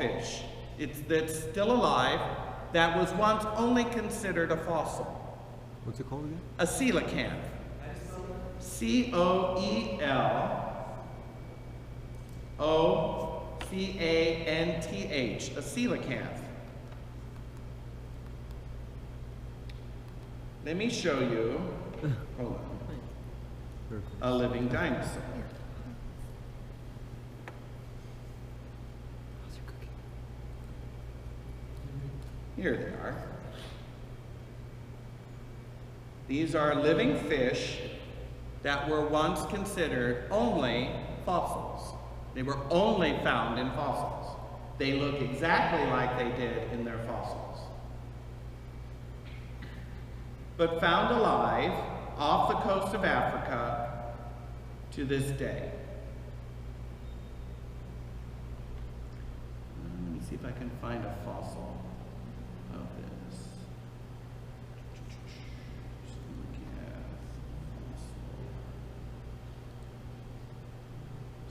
fish that's still alive that was once only considered a fossil. What's it called again? A coelacanth. C-O-E-L-O-C-A-N-T-H, a coelacanth. Let me show you, hold on, a living dinosaur. Here they are. These are living fish that were once considered only fossils. They were only found in fossils. They look exactly like they did in their fossils. But found alive off the coast of Africa to this day. Let me see if I can find a fossil of this.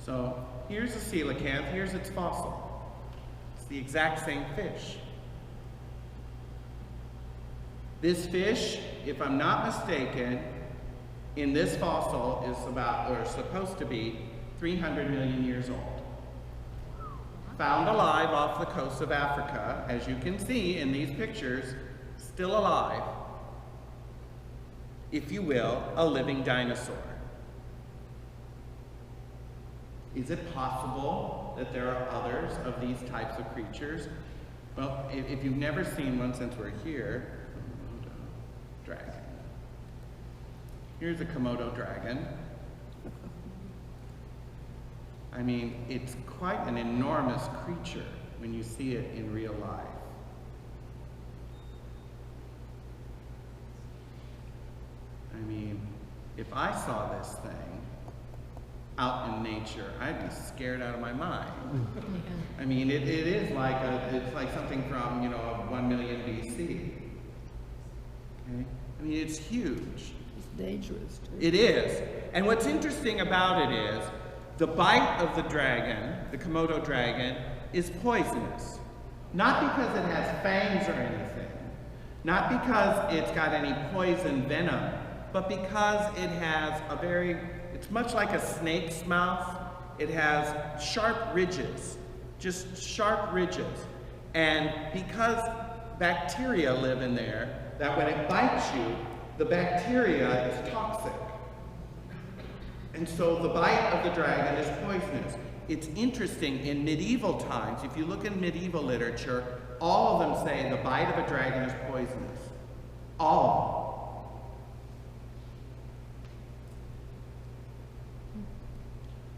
So here's a coelacanth, here's its fossil. It's the exact same fish. This fish, if I'm not mistaken, in this fossil is about, or supposed to be, 300 million years old. Found alive off the coast of Africa, as you can see in these pictures, still alive, if you will, a living dinosaur. Is it possible that there are others of these types of creatures? Well, if you've never seen one since we're here, Komodo dragon. Here's a Komodo dragon. I mean, it's quite an enormous creature when you see it in real life. I mean, if I saw this thing out in nature, I'd be scared out of my mind. I mean, it is like it's like something from, 1 million BC. Okay? I mean, it's huge. It's dangerous too. It is. And what's interesting about it is the bite of the dragon, the Komodo dragon, is poisonous. Not because it has fangs or anything, not because it's got any poison venom, but because it has it's much like a snake's mouth. It has sharp ridges, just sharp ridges. And because bacteria live in there, that when it bites you, the bacteria is toxic. And so the bite of the dragon is poisonous. It's interesting, in medieval times, if you look in medieval literature, all of them say the bite of a dragon is poisonous. All of them.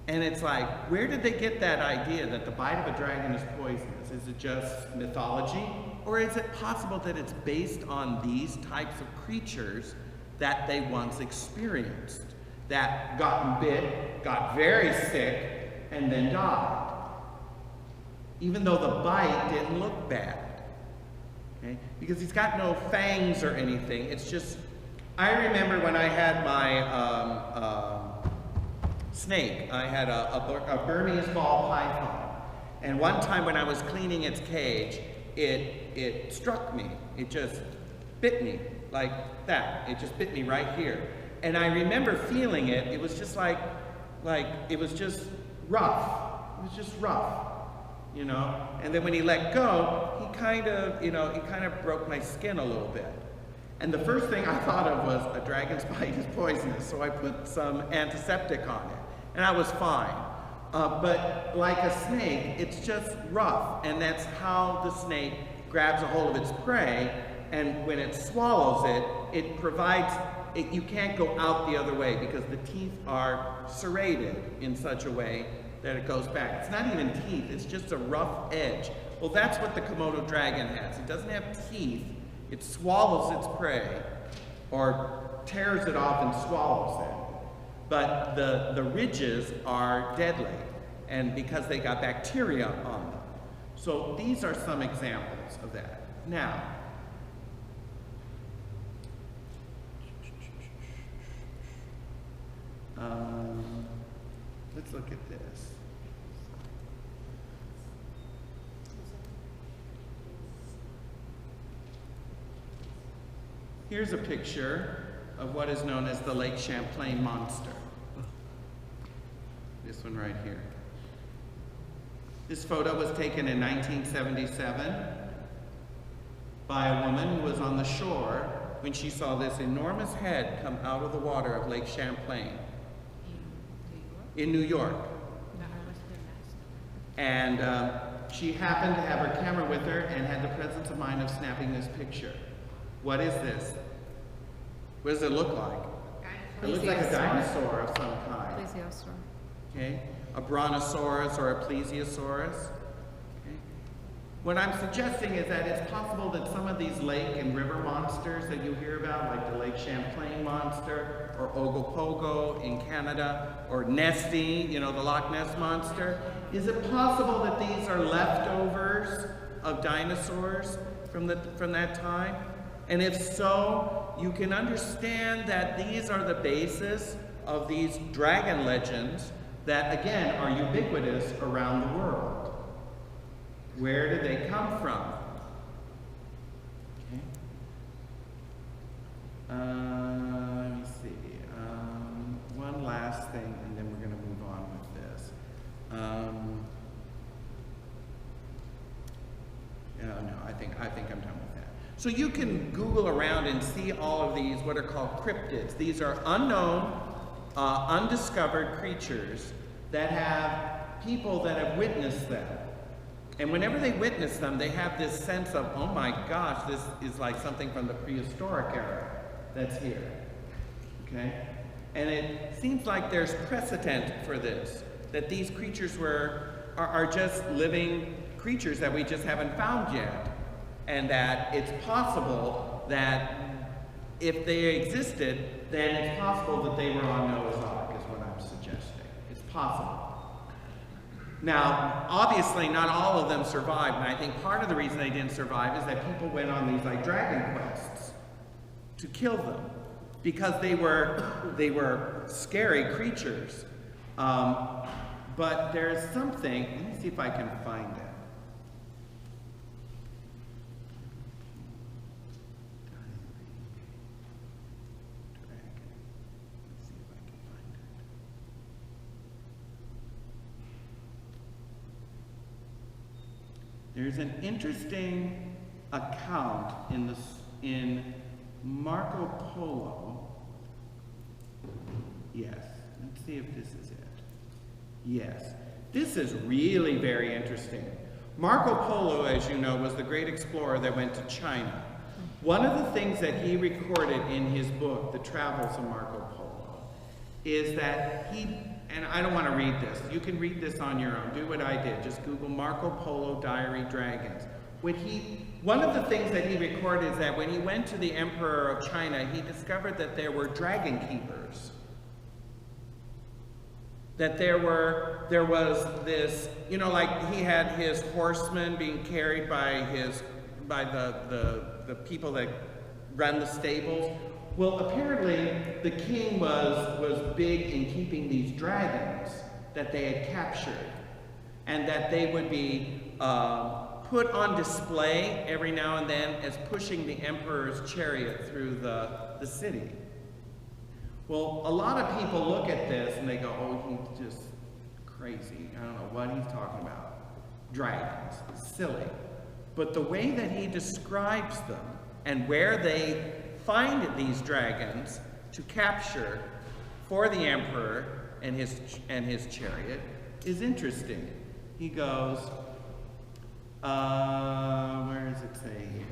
And it's like, where did they get that idea that the bite of a dragon is poisonous? Is it just mythology? Or is it possible that it's based on these types of creatures that they once experienced? That got bit, got very sick, and then died. Even though the bite didn't look bad. Okay? Because he's got no fangs or anything. It's just, I remember when I had my snake, I had a Burmese ball python. And one time when I was cleaning its cage, it struck me. It just bit me like that. It just bit me right here. And I remember feeling it. It was just like it was just rough. It was just rough, And then when he let go, he kind of broke my skin a little bit. And the first thing I thought of was a dragon's bite is poisonous, so I put some antiseptic on it, and I was fine. But like a snake, it's just rough, and that's how the snake grabs a hold of its prey, and when it swallows it, it provides, you can't go out the other way because the teeth are serrated in such a way that it goes back. It's not even teeth, it's just a rough edge. Well, that's what the Komodo dragon has. It doesn't have teeth, it swallows its prey, or tears it off and swallows it. But the ridges are deadly, and because they got bacteria on them. So these are some examples of that. Now, let's look at this. here's a picture of what is known as the Lake Champlain monster. This one right here. This photo was taken in 1977 by a woman who was on the shore when she saw this enormous head come out of the water of Lake Champlain in New York. And she happened to have her camera with her and had the presence of mind of snapping this picture. What is this? What does it look like? It looks like a dinosaur of some kind. Plesiosaur. Okay, a brontosaurus or a plesiosaurus. Okay. What I'm suggesting is that it's possible that some of these lake and river monsters that you hear about, like the Lake Champlain monster, or Ogopogo in Canada, or Nessie, you know, the Loch Ness monster, is it possible that these are leftovers of dinosaurs from that time? And if so, you can understand that these are the basis of these dragon legends that, again, are ubiquitous around the world. Where did they come from? Okay. Let me see. One last thing, and then we're going to move on with this. No, I think I'm done with that. So you can Google around and see all of these, what are called cryptids. These are unknown, undiscovered creatures that have people that have witnessed them. And whenever they witness them, they have this sense of, oh my gosh, this is like something from the prehistoric era that's here. Okay? And it seems like there's precedent for this, that these creatures are just living creatures that we just haven't found yet. And that it's possible that if they existed, then it's possible that they were on Noah's Ark, is what I'm suggesting. It's possible. Now, obviously, not all of them survived, and I think part of the reason they didn't survive is that people went on these like dragon quests to kill them, because they were scary creatures. But there's something. Let me see if I can find it. There's an interesting account in Marco Polo. Yes, let's see if this is it. Yes, this is really very interesting. Marco Polo, as you know, was the great explorer that went to China. One of the things that he recorded in his book, The Travels of Marco Polo, is that he, and I don't want to read this. You can read this on your own. Do what I did. Just Google Marco Polo Diary Dragons. One of the things that he recorded is that when he went to the Emperor of China, he discovered that there were dragon keepers. That there was this, you know, like he had his horsemen being carried by the people that run the stables. Well, apparently the king was big in keeping these dragons that they had captured, and that they would be put on display every now and then as pushing the emperor's chariot through the city. Well, a lot of people look at this and they go, oh, he's just crazy. I don't know what he's talking about. Dragons, silly. But the way that he describes them and where they find these dragons to capture for the emperor and his chariot is interesting. He goes, where does it say here?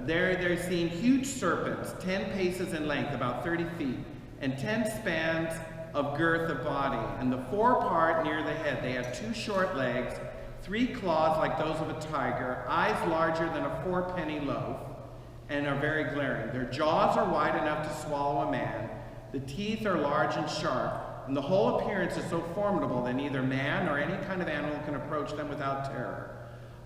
They're seeing huge serpents, 10 paces in length, about 30 feet, and 10 spans of girth of body. And the forepart near the head, they have 2 short legs, 3 claws like those of a tiger, eyes larger than a 4-penny loaf, and are very glaring. Their jaws are wide enough to swallow a man. The teeth are large and sharp, and the whole appearance is so formidable that neither man nor any kind of animal can approach them without terror.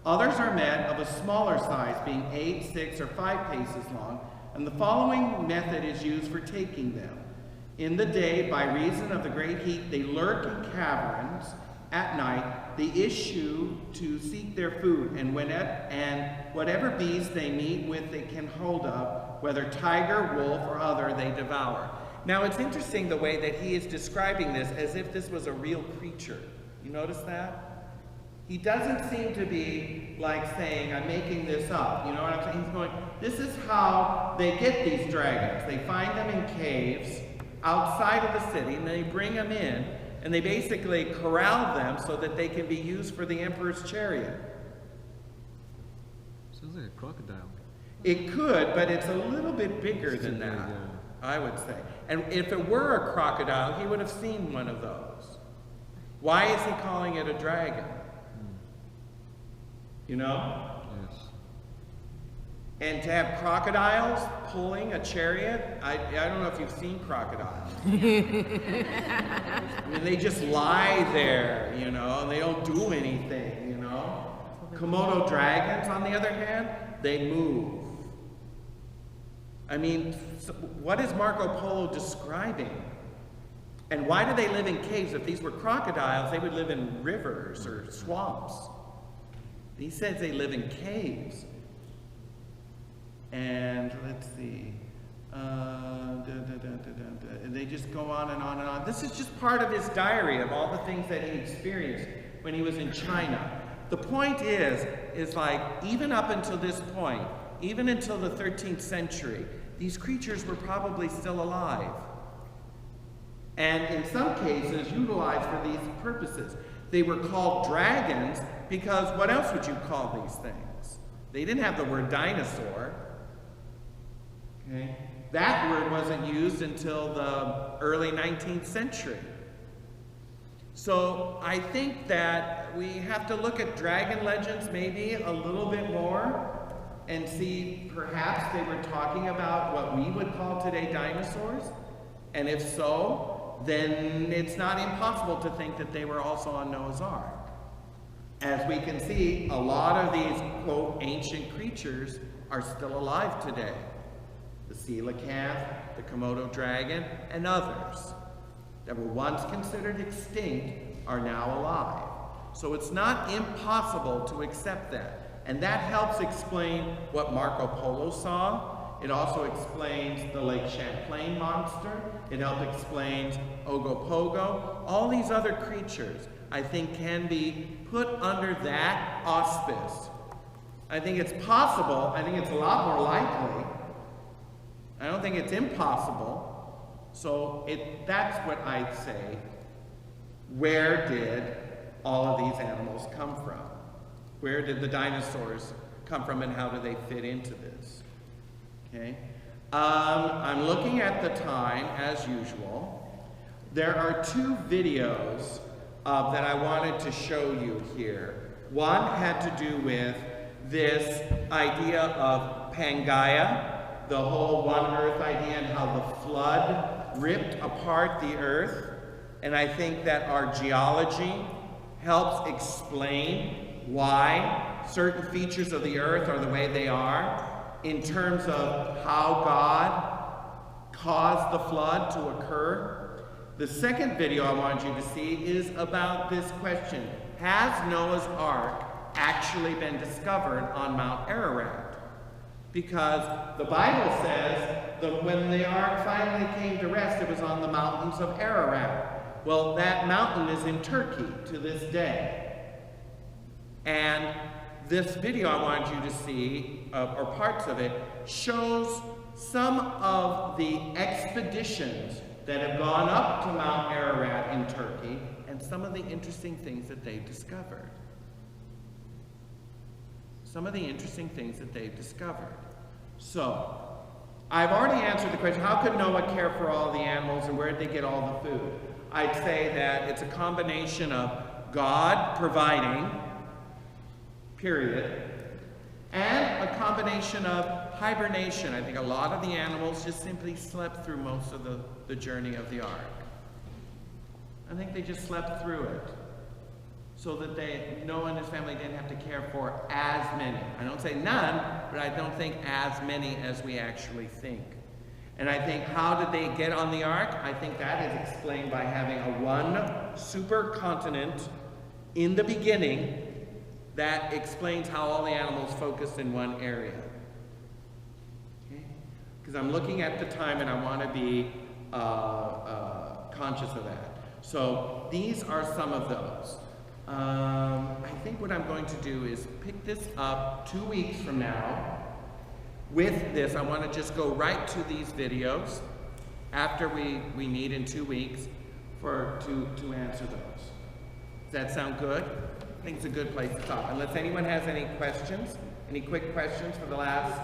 Others are met of a smaller size, being 8, 6, or 5 paces long, and the following method is used for taking them. In the day, by reason of the great heat, they lurk in caverns at night, they issue to seek their food, and whatever beast they meet with they can hold of, whether tiger, wolf, or other, they devour. Now it's interesting the way that he is describing this as if this was a real creature. You notice that? He doesn't seem to be like saying, I'm making this up. You know what I'm saying? He's going, this is how they get these dragons. They find them in caves outside of the city, and they bring them in, and they basically corral them so that they can be used for the emperor's chariot. Sounds like a crocodile. It could, but it's a little bit bigger than that, I would say. And if it were a crocodile, he would have seen one of those. Why is he calling it a dragon? You know? Yes. And to have crocodiles pulling a chariot, I don't know if you've seen crocodiles. I mean, they just lie there, you know, and they don't do anything, you know? Komodo dragons, on the other hand, they move. I mean, what is Marco Polo describing? And why do they live in caves? If these were crocodiles, they would live in rivers or swamps. He says they live in caves. And let's see. They just go on and on and on. This is just part of his diary of all the things that he experienced when he was in China. The point is like, even up until this point, even until the 13th century, these creatures were probably still alive. And in some cases, utilized for these purposes. They were called dragons because what else would you call these things? They didn't have the word dinosaur. Okay? That word wasn't used until the early 19th century. So I think that we have to look at dragon legends maybe a little bit more and see perhaps they were talking about what we would call today dinosaurs. And if so, then it's not impossible to think that they were also on Noah's Ark. As we can see, a lot of these, quote, ancient creatures are still alive today. The coelacanth, the Komodo dragon, and others that were once considered extinct are now alive. So it's not impossible to accept that. And that helps explain what Marco Polo saw. It also explains the Lake Champlain monster. It helps explain Ogopogo. All these other creatures, I think, can be put under that auspice. I think it's possible. I think it's a lot more likely. I don't think it's impossible. So that's what I'd say. Where did all of these animals come from? Where did the dinosaurs come from, and how do they fit into this? Okay. I'm looking at the time, as usual. There are two videos that I wanted to show you here. One had to do with this idea of Pangaea, the whole one Earth idea, and how the flood ripped apart the Earth. And I think that our geology helps explain why certain features of the Earth are the way they are, in terms of how God caused the flood to occur. The second video I wanted you to see is about this question: has Noah's Ark actually been discovered on Mount Ararat? Because the Bible says that when the ark finally came to rest, it was on the mountains of Ararat. Well, that mountain is in Turkey to this day. And this video I wanted you to see, or parts of it, shows some of the expeditions that have gone up to Mount Ararat in Turkey and some of the interesting things that they've discovered. Some of the interesting things that they've discovered. So, I've already answered the question, how could Noah care for all the animals and where did they get all the food? I'd say that it's a combination of God providing, period, and a combination of hibernation. I think a lot of the animals just simply slept through most of the journey of the ark. I think they just slept through it so that Noah and his family didn't have to care for as many. I don't say none, but I don't think as many as we actually think. And I think, how did they get on the ark? I think that is explained by having a one supercontinent in the beginning that explains how all the animals focus in one area. Okay? Because I'm looking at the time and I want to be conscious of that. So these are some of those. I think what I'm going to do is pick this up 2 weeks from now. With this, I want to just go right to these videos after we meet in 2 weeks to answer those. Does that sound good? I think it's a good place to stop. Unless anyone has any questions, any quick questions for the last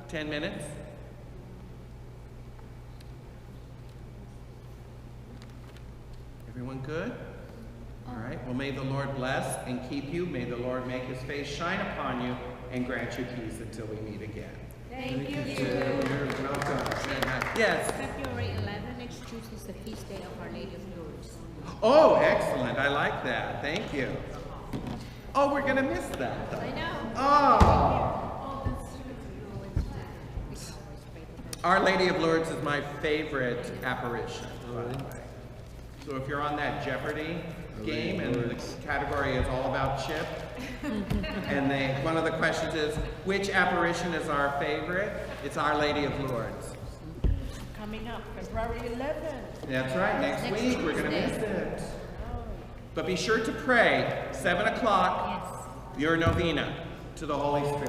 10 minutes? Everyone good? All right. Well, may the Lord bless and keep you. May the Lord make his face shine upon you and grant you peace until we meet again. Thank you. You're welcome. Yes? February 11th, next Tuesday, is the feast day of Our Lady of Lourdes. Oh, excellent. I like that. Thank you. Oh, we're going to miss that, though. I know. Oh. Our Lady of Lourdes is my favorite apparition, by the way. So if you're on that Jeopardy game and the category is all about Chip, and one of the questions is, which apparition is our favorite? It's Our Lady of Lourdes. Coming up, February 11th. That's right, next week. We're going to miss it. But be sure to pray, 7 o'clock, Yes. your novena to the Holy Spirit.